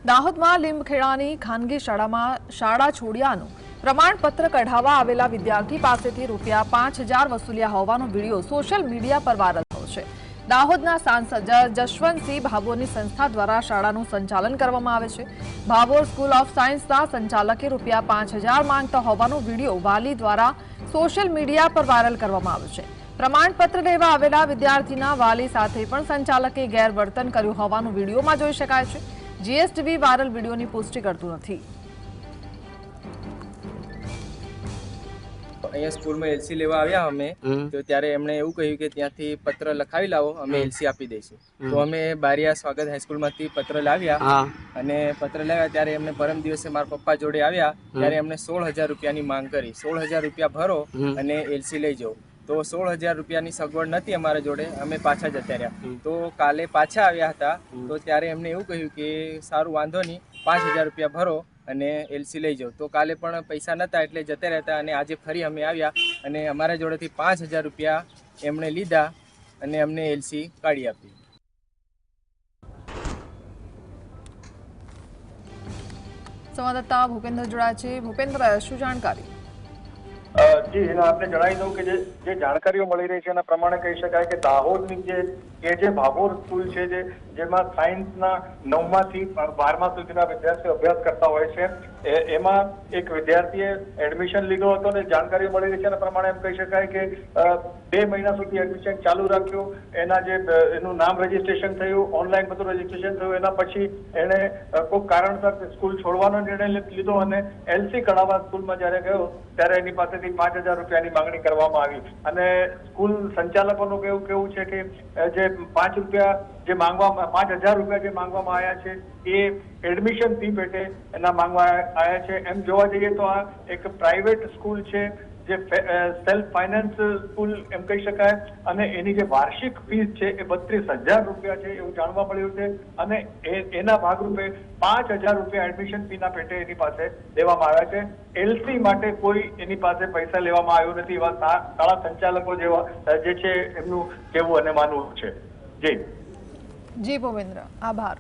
દાહોદમાં લીંબખેડાની ખાનગી શાળામાં શાળા છોડ્યાનું પ્રમાણપત્ર કઢાવવા આવેલા વિદ્યાર્થી પાસેથી ₹5,000 વસૂલ્યા હોવાનો વિડીયો સોશિયલ મીડિયા પર વાયરલ થયો છે। દાહોદના સાંસદ જશવંતસિંહ ભાભોરની સંસ્થા દ્વારા શાળાનું સંચાલન કરવામાં આવે છે। ભાભોર સ્કૂલ ઓફ સાયન્સના સંચાલકે ₹5,000 માંગતા હોવાનો વિડીયો વાલી દ્વારા સોશિયલ મીડિયા પર વાયરલ કરવામાં આવ્યો છે। પ્રમાણપત્ર લેવા આવેલા વિદ્યાર્થીના વાલી સાથે પણ સંચાલકે ગેરવર્તન કર્યું હોવાનું વિડીયોમાં જોઈ શકાય છે। જીએસટીવી વાયરલ વિડીયોની પુષ્ટિ કરતું નથી। અહીંયા સ્કૂલમાં એલસી લેવા આવ્યા અમે તો ત્યારે એમણે એવું કહ્યું કે ત્યાંથી પત્ર લખાવી લાવો, અમે એલસી આપી દઈશું। તો અમે બારિયા સ્વાગત હાઈસ્કૂલમાંથી પત્ર લાવ્યા અને પત્ર લાવ્યા ત્યારે એમને પરમ દિવસે મારા પપ્પા જોડે આવ્યા ત્યારે એમને 16,000 રૂપિયાની માંગ કરી। 16,000 રૂપિયા ભરો અને એલસી લઈ જાઓ। તો 16,000 રૂપિયાની સગવડ નથી અમારા જોડે, અમે પાછા જતા રહ્યા। તો કાલે પાછા આવ્યા હતા તો ત્યારે એમને એવું કહ્યું કે સારું વાંધો નહીં, 5,000 રૂપિયા ભરો અને એલસી લઈ જાઓ। તો કાલે પણ પૈસા નહોતા એટલે જતા રહેતા અને આજે ફરી અમે આવ્યા અને અમારા જોડેથી 5,000 રૂપિયા એમણે લીધા અને અમને એલસી કાઢી આપી। સંવાદદાતા ભૂપેન્દ્ર જોડાયા છે। ભૂપેન્દ્ર, શું જાણકારી? જી આપને જણાવી દઉં કે જે જાણકારીઓ મળી રહી છે એના પ્રમાણે કહી શકાય કે દાહોદની જે ભાભોર સ્કૂલ છે જેમાં સાયન્સના 9મા થી 12મા સુધીના વિદ્યાર્થીઓ અભ્યાસ કરતા હોય છે એમાં એક વિદ્યાર્થીએ એડમિશન લીધો હતો અને જાણકારી મળી રહી છે એના પ્રમાણે એમ કહી શકાય કે 2 મહિના સુધી એડમિશન ચાલુ રાખ્યું। એનું નામ રજીસ્ટ્રેશન થયું, ઓનલાઈન બધું રજીસ્ટ્રેશન થયું। એના પછી એણે કોઈ કારણસર સ્કૂલ છોડવાનો નિર્ણય લીધો અને એલસી કઢાવવા સ્કૂલમાં જ્યારે ગયો ત્યારે એની પાસેથી 5,000 રૂપિયાની માંગણી કરવામાં આવી અને સ્કૂલ સંચાલકોનું કેવું છે કે જે 5,000 રૂપિયા જે માંગવામાં આવ્યા છે એ એડમિશન ફી પેટે એના માંગવા આવ્યા છે। એમ જોવા જઈએ તો આ એક પ્રાઇવેટ સ્કૂલ છે, જે સેલ્ફ ફાઇનાન્સ સ્કૂલ એમ કહી શકાય અને એની જે વાર્ષિક ફીસ છે એ 32,000 રૂપિયા છે એવું જાણવા મળ્યું છે અને એના ભાગરૂપે 5,000 રૂપિયા એડમિશન ફીના પેટે એની પાસે લેવામાં આવ્યા છે। એલસી માટે કોઈ એની પાસે પૈસા લેવામાં આવ્યો નથી એવા શાળા સંચાલકો જે છે એમનું કહેવું અને માનવું છે। જી ભૂપેન્દ્ર, આભાર।